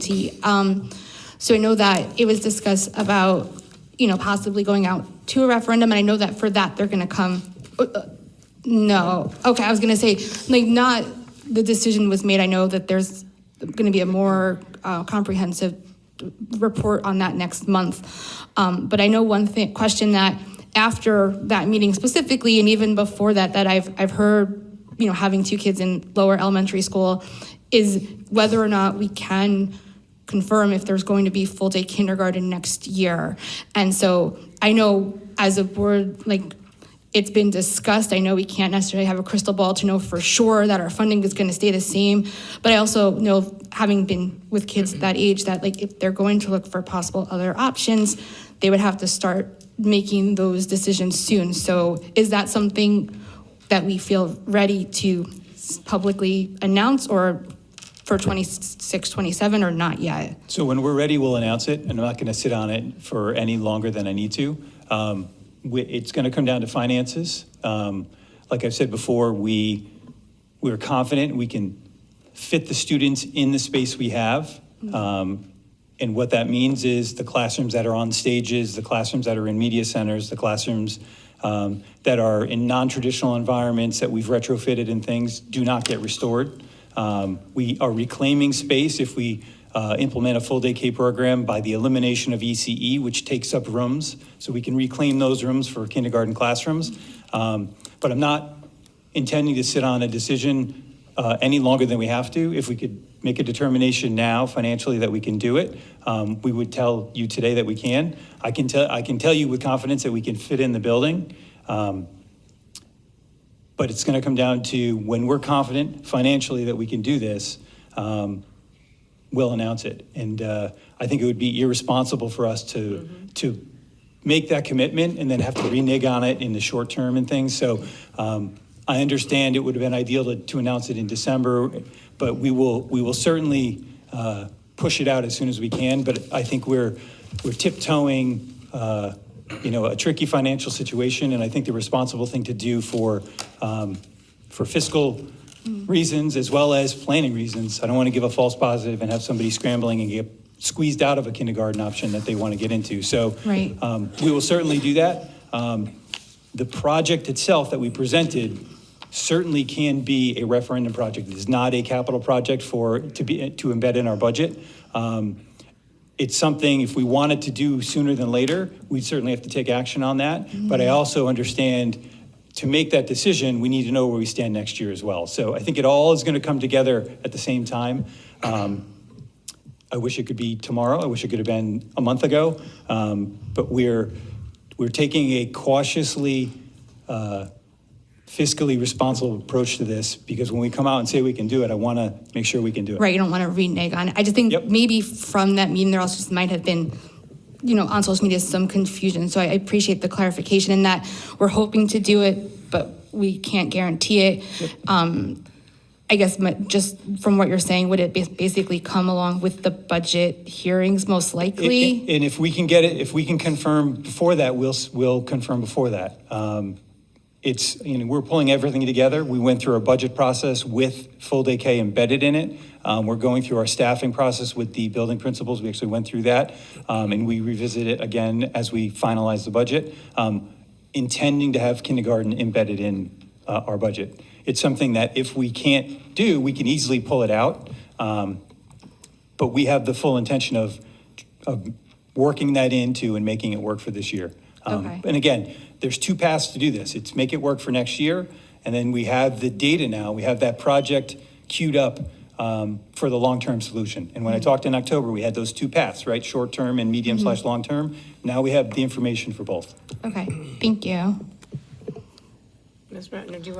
So I know that it was discussed about, possibly going out to a referendum, and I know that for that, they're gonna come, no, okay, I was gonna say, not, the decision was made, I know that there's gonna be a more comprehensive report on that next month. But I know one question that after that meeting specifically, and even before that, that I've heard, having two kids in lower elementary school, is whether or not we can confirm if there's going to be full day kindergarten next year. And so I know as a board, it's been discussed. I know we can't necessarily have a crystal ball to know for sure that our funding is going to stay the same. But I also know, having been with kids that age, that if they're going to look for possible other options, they would have to start making those decisions soon. So is that something that we feel ready to publicly announce, or for 26, 27, or not yet? So when we're ready, we'll announce it, and I'm not going to sit on it for any longer than I need to. It's going to come down to finances. Like I've said before, we're confident we can fit the students in the space we have. And what that means is the classrooms that are on stages, the classrooms that are in media centers, the classrooms that are in non-traditional environments that we've retrofitted and things do not get restored. We are reclaiming space if we implement a full day K program by the elimination of ECE, which takes up rooms, so we can reclaim those rooms for kindergarten classrooms. But I'm not intending to sit on a decision any longer than we have to. If we could make a determination now financially that we can do it, we would tell you today that we can. I can tell you with confidence that we can fit in the building. But it's going to come down to when we're confident financially that we can do this, we'll announce it. And I think it would be irresponsible for us to make that commitment and then have to renege on it in the short term and things. So I understand it would have been ideal to announce it in December, but we will certainly push it out as soon as we can. But I think we're tiptoeing a tricky financial situation, and I think the responsible thing to do for fiscal reasons as well as planning reasons. I don't want to give a false positive and have somebody scrambling and get squeezed out of a kindergarten option that they want to get into. So right. We will certainly do that. The project itself that we presented certainly can be a referendum project. It is not a capital project to embed in our budget. It's something, if we wanted to do sooner than later, we'd certainly have to take action on that. But I also understand to make that decision, we need to know where we stand next year as well. So I think it all is going to come together at the same time. I wish it could be tomorrow. I wish it could have been a month ago. But we're taking a cautiously, fiscally responsible approach to this, because when we come out and say we can do it, I want to make sure we can do it. Right, you don't want to renege on it. I just think maybe from that meeting there also just might have been, on social media some confusion. So I appreciate the clarification in that we're hoping to do it, but we can't guarantee it. Yep. I guess just from what you're saying, would it basically come along with the budget hearings most likely? And if we can get it, if we can confirm before that, we'll confirm before that. We're pulling everything together. We went through our budget process with full day K embedded in it. We're going through our staffing process with the building principals. We actually went through that, and we revisit it again as we finalize the budget, intending to have kindergarten embedded in our budget. It's something that if we can't do, we can easily pull it out, but we have the full intention of working that into and making it work for this year. Okay. And again, there's two paths to do this. It's make it work for next year, and then we have the data now. We have that project queued up for the long-term solution. And when I talked in October, we had those two paths, right? Short-term and medium/long-term. Now we have the information for both. Okay, thank you. Ms. Ratner, do you want